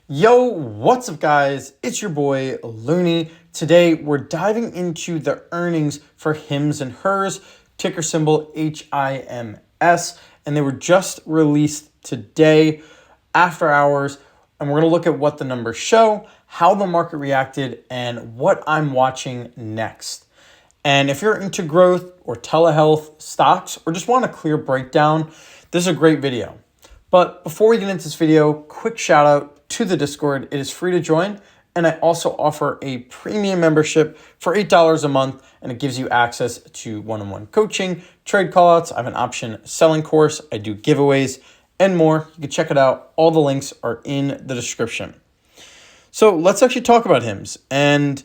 Yo, what's up guys? It's your boy Looney. Today we're diving into the earnings for HIMS and HERS, ticker symbol HIMS, and they were just released today after hours, and we're going to look at what the numbers show, how the market reacted, and what I'm watching next. And if you're into growth or telehealth stocks or just want a clear breakdown, this is a great video. But before we get into this video, quick shout out to the Discord. It is free to join, and I also offer a premium membership for $8 a month, and it gives you access to one-on-one coaching, trade callouts. I have an option selling course. I do giveaways and more. You can check it out. All the links are in the description. So let's actually talk about HIMS. And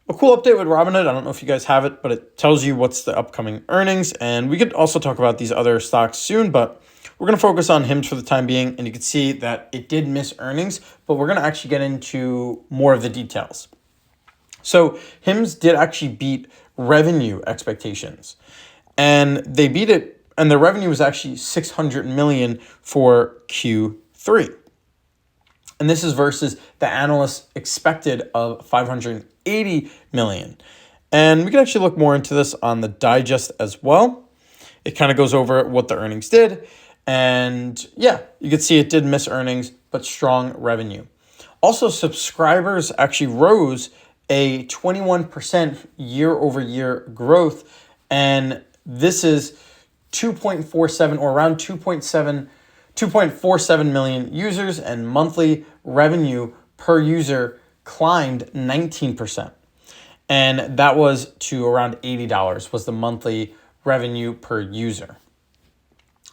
a cool update with Robinhood. I don't know if you guys have it, but it tells you what's the upcoming earnings. And we could also talk about these other stocks soon, but we're going to focus on HIMS for the time being. And you can see that it did miss earnings, but we're going to actually get into more of the details. So HIMS did actually beat revenue expectations, and they beat it. And the revenue was actually $600 million for Q3. And this is versus the analysts expected of $580 million. And we can actually look more into this on the digest as well. It kind of goes over what the earnings did. And yeah, you can see it did miss earnings, but strong revenue. Also, subscribers actually rose a 21% year over year growth. And this is 2.47 or around 2.47 million users, and monthly revenue per user climbed 19%. And that was to around $80 was the monthly revenue per user.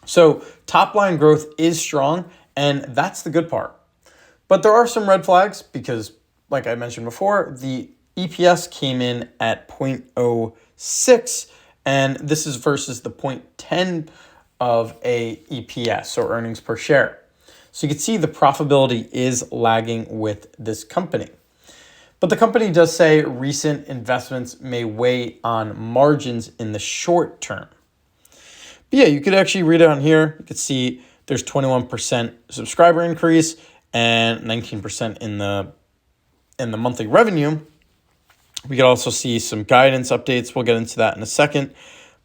So top line growth is strong, and that's the good part. But there are some red flags because, like I mentioned before, the EPS came in at 0.06, and this is versus the 0.10 of a EPS, so earnings per share. So you can see the profitability is lagging with this company. But the company does say recent investments may weigh on margins in the short term. But yeah, you could actually read it on here. You could see there's 21% subscriber increase and 19% in the monthly revenue. We could also see some guidance updates. We'll get into that in a second.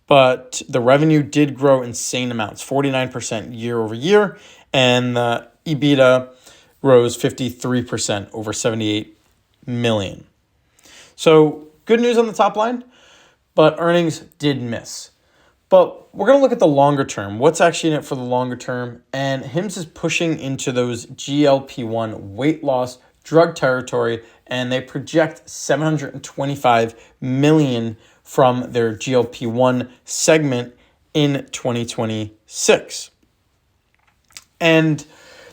But the revenue did grow insane amounts, 49% year over year. And the EBITDA rose 53% over 78 million. So good news on the top line, but earnings did miss. But we're going to look at the longer term. What's actually in it for the longer term? And HIMS is pushing into those GLP-1 weight loss drug territory, and they project 725 million from their GLP-1 segment in 2026. And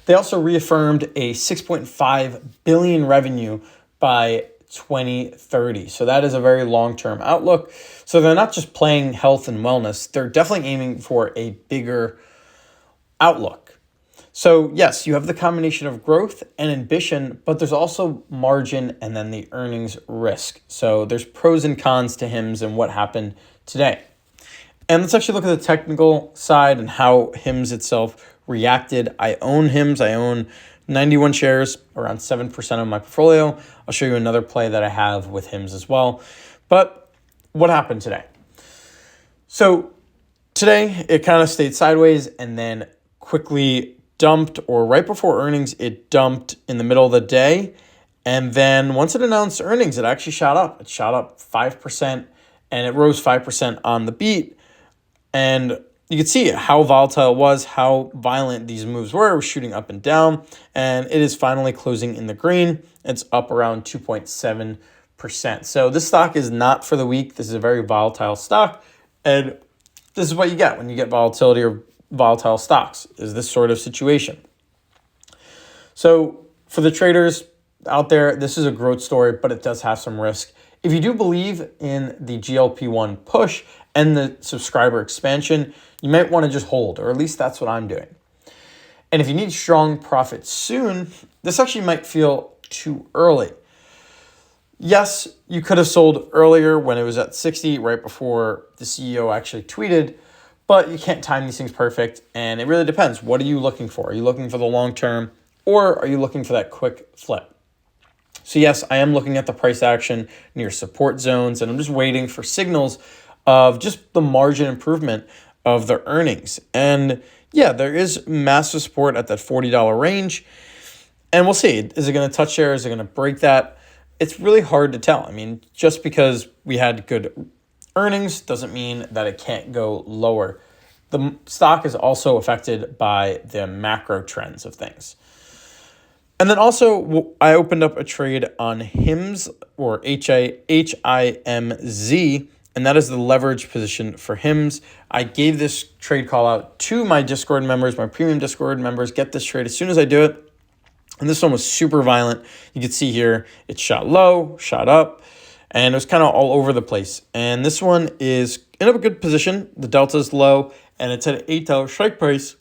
they also reaffirmed a 6.5 billion revenue by 2030. So that is a very long-term outlook. So they're not just playing health and wellness. They're definitely aiming for a bigger outlook. So yes, you have the combination of growth and ambition, but there's also margin and then the earnings risk. So there's pros and cons to HIMS and what happened today. And let's actually look at the technical side and how HIMS itself reacted. I own HIMS. I own 91 shares, around 7% of my portfolio. I'll show you another play that I have with HIMS as well. But what happened today? So today it kind of stayed sideways and then quickly dumped, or right before earnings, it dumped in the middle of the day. And then once it announced earnings, it actually shot up. It shot up 5% and it rose 5% on the beat. And you can see how volatile it was, how violent these moves were. It was shooting up and down, and it is finally closing in the green. It's up around 2.7%. So this stock is not for the weak. This is a very volatile stock, and this is what you get when you get volatility or volatile stocks, is this sort of situation. So for the traders out there, this is a growth story, but it does have some risk. If you do believe in the GLP-1 push and the subscriber expansion, you might want to just hold, or at least that's what I'm doing. And if you need strong profits soon, this actually might feel too early. Yes, you could have sold earlier when it was at 60, right before the CEO actually tweeted, but you can't time these things perfect, and it really depends. What are you looking for? Are you looking for the long term? or are you looking for that quick flip? So yes, I am looking at the price action near support zones, and I'm just waiting for signals of just the margin improvement of the earnings. And yeah, there is massive support at that $40 range. And we'll see. Is it going to touch there? Is it going to break that? It's really hard to tell. I mean, just because we had good earnings doesn't mean that it can't go lower. The stock is also affected by the macro trends of things. And then also, I opened up a trade on HIMS, or HIMZ, and that is the leverage position for HIMS. I gave this trade call out to my Discord members, my premium Discord members. Get this trade as soon as I do it. And this one was super violent. You can see here, it shot low, shot up, and it was kind of all over the place. And this one is in a good position. The delta is low, and it's at an $8 strike price.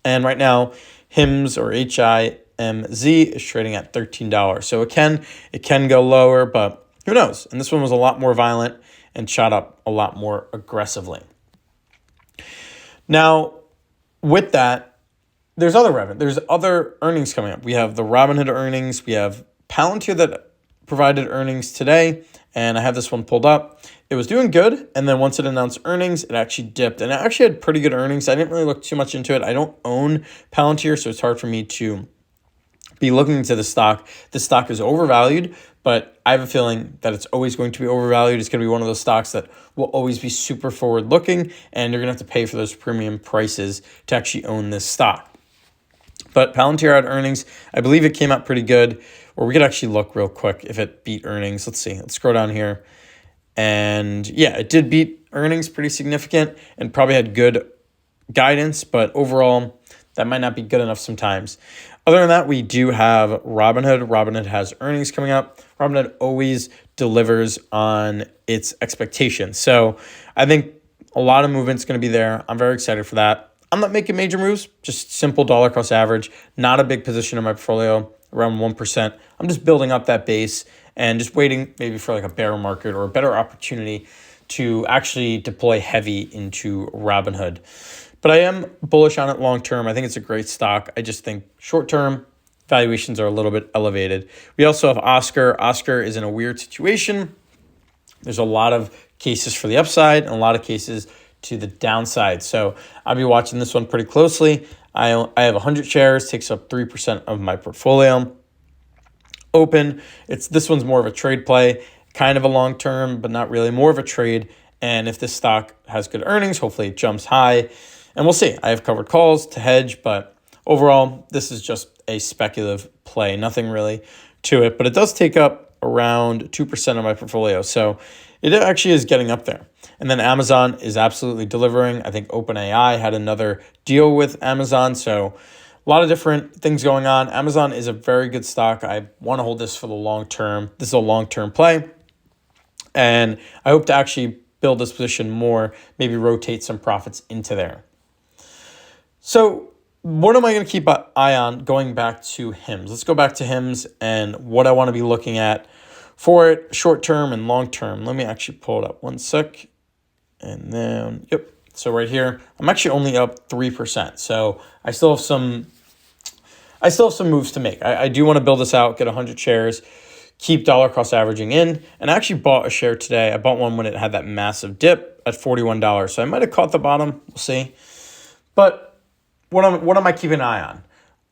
And right now, HIMS, or HIMZ, is trading at $13. So it can go lower, but who knows? And this one was a lot more violent and shot up a lot more aggressively. Now, with that, there's other revenue. There's other earnings coming up. We have the Robinhood earnings. We have Palantir that provided earnings today, and I have this one pulled up. It was doing good, and then once it announced earnings, it actually dipped, and it actually had pretty good earnings. I didn't really look too much into it. I don't own Palantir, so it's hard for me to be looking into the stock. The stock is overvalued, but I have a feeling that it's always going to be overvalued. It's going to be one of those stocks that will always be super forward looking, and you're going to have to pay for those premium prices to actually own this stock. But Palantir had earnings. I believe it came out pretty good, or we could actually look real quick if it beat earnings. Let's see. Let's scroll down here. And yeah, it did beat earnings pretty significant and probably had good guidance, but overall, that might not be good enough sometimes. Other than that, we do have Robinhood. Robinhood has earnings coming up. Robinhood always delivers on its expectations. So I think a lot of movement's going to be there. I'm very excited for that. I'm not making major moves, just simple dollar cost average, not a big position in my portfolio, around 1%. I'm just building up that base and just waiting maybe for like a bear market or a better opportunity to actually deploy heavy into Robinhood. But I am bullish on it long term. I think it's a great stock. I just think short term valuations are a little bit elevated. We also have Oscar. Oscar is in a weird situation. There's a lot of cases for the upside and a lot of cases to the downside. So I'll be watching this one pretty closely. I have 100 shares, takes up 3% of my portfolio. Open. This one's more of a trade play, kind of a long term, but not really, more of a trade. And if this stock has good earnings, hopefully it jumps high. And we'll see. I have covered calls to hedge, but overall, this is just a speculative play. Nothing really to it, but it does take up around 2% of my portfolio. So it actually is getting up there. And then Amazon is absolutely delivering. I think OpenAI had another deal with Amazon. So a lot of different things going on. Amazon is a very good stock. I want to hold this for the long term. This is a long-term play. And I hope to actually build this position more, maybe rotate some profits into there. So what am I going to keep an eye on going back to HIMS? Let's go back to HIMS and what I want to be looking at for it, short term and long term. Let me actually pull it up one sec. And then, yep. So right here, I'm actually only up 3%. So I still have some moves to make. I do want to build this out, get 100 shares, keep dollar cost averaging in. And I actually bought a share today. I bought one when it had that massive dip at $41. So I might have caught the bottom. We'll see. But what am I keeping an eye on?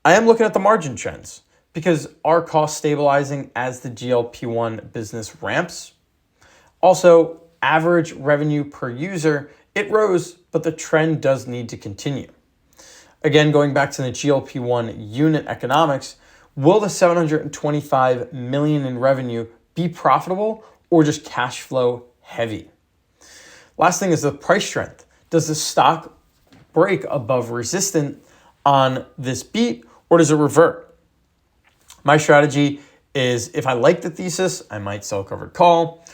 I am looking at the margin trends because are costs stabilizing as the GLP-1 business ramps? Also, average revenue per user, it rose, but the trend does need to continue. Again, going back to the GLP-1 unit economics, will the $725 million in revenue be profitable or just cash flow heavy? Last thing is the price strength. Does the stock break above resistance on this beat or does it revert? My strategy is if I like the thesis, I might sell covered call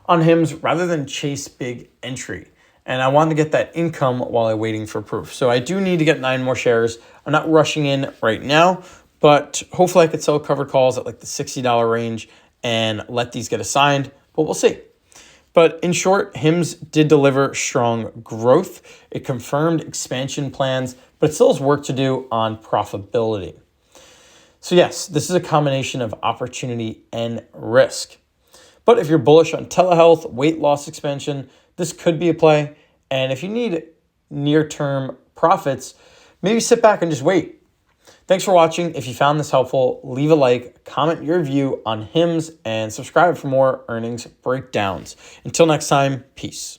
on HIMS rather than chase big entry. And I want to get that income while I'm waiting for proof. So I do need to get 9 more shares. I'm not rushing in right now, but hopefully I could sell covered calls at like the $60 range and let these get assigned, but we'll see. But in short, HIMS did deliver strong growth. It confirmed expansion plans, but it still has work to do on profitability. So yes, this is a combination of opportunity and risk. But if you're bullish on telehealth, weight loss expansion, this could be a play. And if you need near-term profits, maybe sit back and just wait. Thanks for watching. If you found this helpful, leave a like, comment your view on HIMS, and subscribe for more earnings breakdowns. Until next time, peace.